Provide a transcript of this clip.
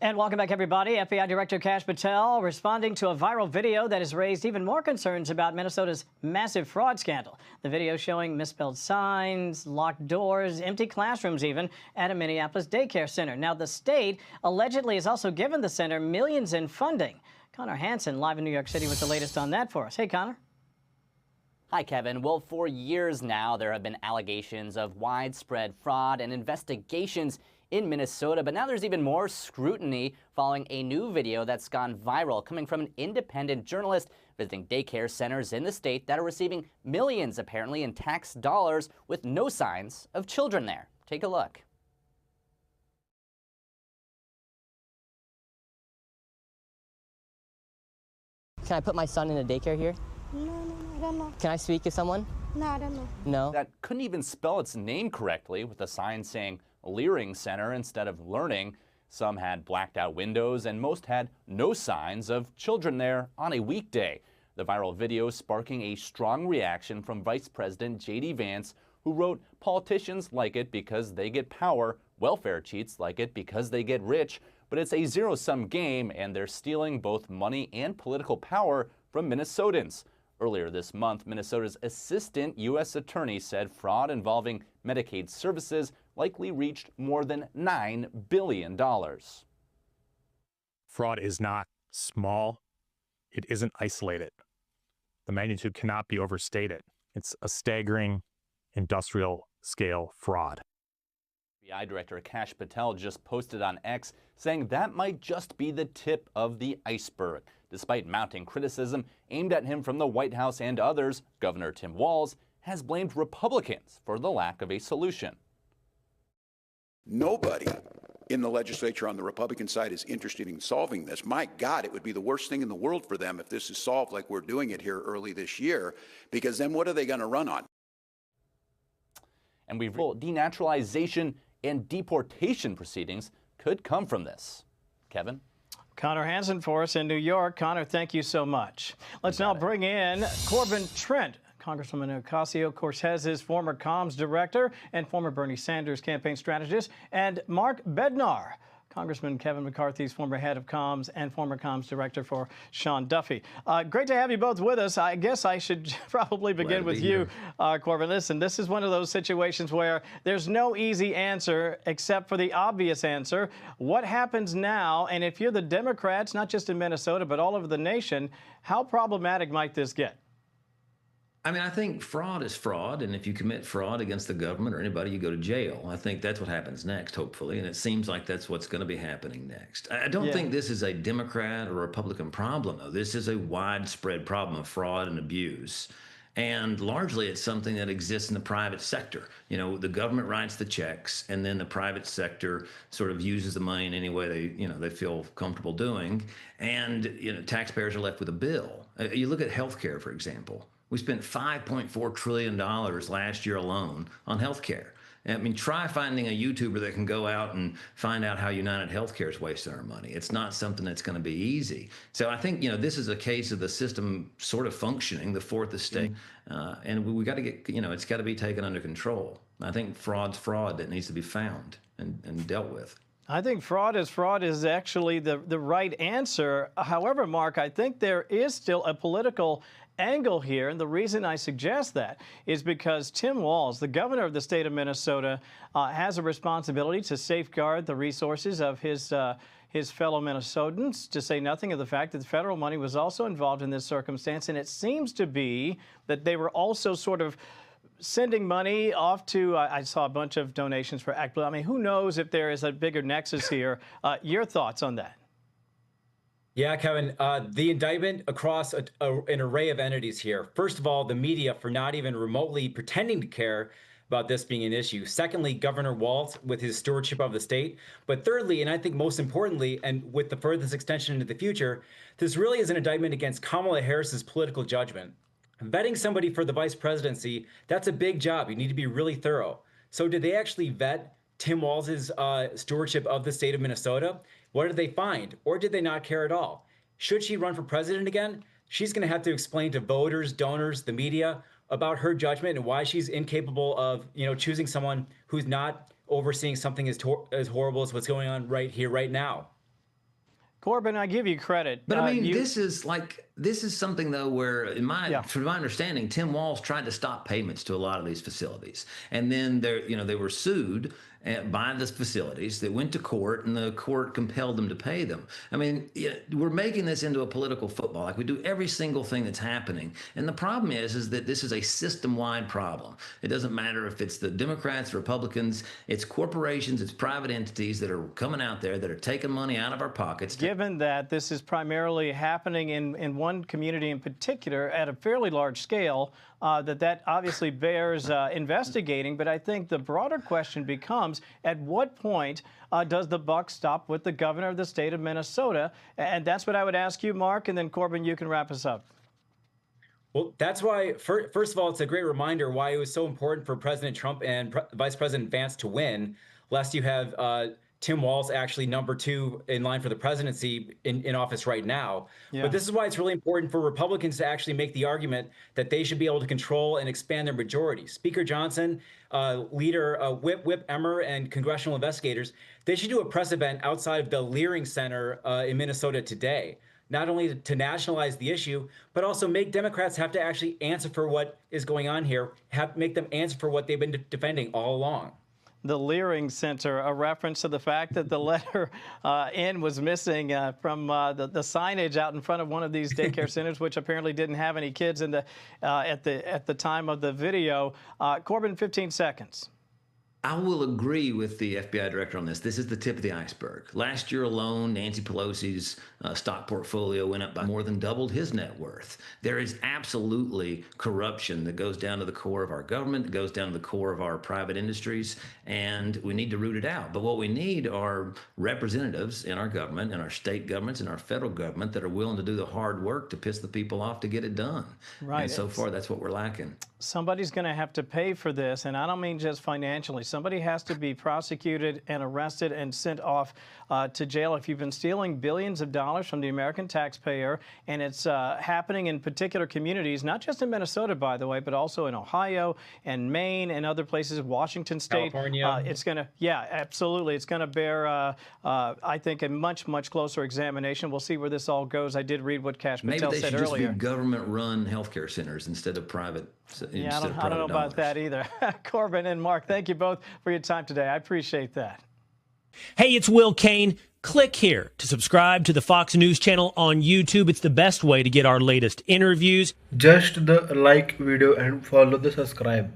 And welcome back, everybody. FBI Director Kash Patel responding to a viral video that has raised even more concerns about Minnesota's massive fraud scandal. The video showing misspelled signs, locked doors, empty classrooms even, at a Minneapolis daycare center. Now, the state allegedly has also given the center millions in funding. Connor Hansen live in New York City with the latest on that for us. Hey, Connor. Hi, Kevin. Well, for years now, there have been allegations of widespread fraud and investigations in Minnesota, but now there's even more scrutiny following a new video that's gone viral coming from an independent journalist visiting daycare centers in the state that are receiving millions, apparently, in tax dollars with no signs of children there. Take a look. Can I put my son in a daycare here? No, I don't know. Can I speak to someone? No, I don't know. No? That couldn't even spell its name correctly with a sign saying Leering Center instead of Learning. Some had blacked out windows and most had no signs of children there on a weekday. The viral video sparking a strong reaction from Vice President J.D. Vance, who wrote, "Politicians like it because they get power, welfare cheats like it because they get rich, but it's a zero-sum game and they're stealing both money and political power from Minnesotans." Earlier this month, Minnesota's assistant U.S. attorney said fraud involving Medicaid services likely reached more than $9 billion. Fraud is not small. It isn't isolated. The magnitude cannot be overstated. It's a staggering industrial scale fraud. FBI Director Kash Patel just posted on X saying that might just be the tip of the iceberg. Despite mounting criticism aimed at him from the White House and others, Governor Tim Walz has blamed Republicans for the lack of a solution. Nobody in the legislature on the Republican side is interested in solving this. My God, it would be the worst thing in the world for them if this is solved like we're doing it here early this year, because then what are they going to run on? And denaturalization and deportation proceedings could come from this. Kevin? Connor Hansen for us in New York. Connor, thank you so much. Let's now bring in Corbin Trent. Congresswoman Ocasio-Cortez's former comms director and former Bernie Sanders campaign strategist, and Mark Bednar, Congressman Kevin McCarthy's former head of comms and former comms director for Sean Duffy. Great to have you both with us. I guess I should probably begin with you, Corbin. Listen, this is one of those situations where there's no easy answer except for the obvious answer. What happens now? And if you're the Democrats, not just in Minnesota, but all over the nation, how problematic might this get? I mean, I think fraud is fraud, and if you commit fraud against the government or anybody, you go to jail. I think that's what happens next, hopefully, and it seems like that's what's going to be happening next. I don't think this is a Democrat or Republican problem, though. This is a widespread problem of fraud and abuse, and largely it's something that exists in the private sector. You know, the government writes the checks, and then the private sector sort of uses the money in any way they feel comfortable doing, and taxpayers are left with a bill. You look at healthcare, for example. We spent $5.4 trillion last year alone on healthcare. I mean, try finding a YouTuber that can go out and find out how United Healthcare is wasting our money. It's not something that's going to be easy. So I think, this is a case of the system sort of functioning, the fourth estate, and we got to get, it's got to be taken under control. I think fraud's fraud that needs to be found and dealt with. I think fraud is actually the right answer. However, Mark, I think there is still a political angle here, and the reason I suggest that is because Tim Walz, the governor of the state of Minnesota, has a responsibility to safeguard the resources of his fellow Minnesotans, to say nothing of the fact that the federal money was also involved in this circumstance, and it seems to be that they were also sort of sending money off to, I saw a bunch of donations for ActBlue. I mean, who knows if there is a bigger nexus here. Your thoughts on that? Yeah, Kevin, the indictment across an array of entities here. First of all, the media for not even remotely pretending to care about this being an issue. Secondly, Governor Walz with his stewardship of the state. But thirdly, and I think most importantly, and with the furthest extension into the future, this really is an indictment against Kamala Harris's political judgment. Vetting somebody for the vice presidency, that's a big job. You need to be really thorough. So did they actually vet Tim Walz's stewardship of the state of Minnesota? What did they find? Or did they not care at all? Should she run for president again? She's going to have to explain to voters, donors, the media about her judgment and why she's incapable of, choosing someone who's not overseeing something as horrible as what's going on right here, right now. Corbin, I give you credit. But I mean, this is something though where, from my understanding, Tim Walz tried to stop payments to a lot of these facilities, and then they were sued by the facilities. They went to court, and the court compelled them to pay them. I mean, we're making this into a political football, like we do every single thing that's happening. And the problem is that this is a system-wide problem. It doesn't matter if it's the Democrats, Republicans, it's corporations, it's private entities that are coming out there that are taking money out of our pockets. Given that this is primarily happening in one community in particular at a fairly large scale, that obviously bears investigating. But I think the broader question becomes, at what point does the buck stop with the governor of the state of Minnesota? And that's what I would ask you, Mark, and then Corbin, you can wrap us up. Well, that's why, first of all, it's a great reminder why it was so important for President Trump and Vice President Vance to win, lest you have Tim Walz actually number 2 in line for the presidency in office right now. Yeah. But this is why it's really important for Republicans to actually make the argument that they should be able to control and expand their majority. Speaker Johnson, leader Whip Emmer, and congressional investigators, they should do a press event outside of the Leering Center in Minnesota today, not only to nationalize the issue, but also make Democrats have to actually answer for what is going on here, make them answer for what they've been defending all along. The Leering Center, a reference to the fact that the letter N was missing from the signage out in front of one of these daycare centers, which apparently didn't have any kids in at the time of the video. Corbin, 15 seconds. I will agree with the FBI director on this. This is the tip of the iceberg. Last year alone, Nancy Pelosi's stock portfolio went up by more than doubled his net worth. There is absolutely corruption that goes down to the core of our government, that goes down to the core of our private industries, and we need to root it out. But what we need are representatives in our government, in our state governments, in our federal government that are willing to do the hard work to piss the people off to get it done. Right. And so far, that's what we're lacking. Somebody's going to have to pay for this, and I don't mean just financially. Somebody has to be prosecuted and arrested and sent off to jail if you've been stealing billions of dollars from the American taxpayer, and it's happening in particular communities, not just in Minnesota, by the way, but also in Ohio and Maine and other places, Washington State. California. It's going to, yeah, absolutely. It's going to bear, I think, a much, much closer examination. We'll see where this all goes. I did read what Kash Patel said earlier. Maybe they should just be government-run healthcare centers instead of private. Yeah, I don't know about that either. Corbin and Mark, thank you both for your time today. I appreciate that. Hey, it's Will Kane. Click here to subscribe to the Fox News channel on YouTube. It's the best way to get our latest interviews. Just the like video and follow the subscribe.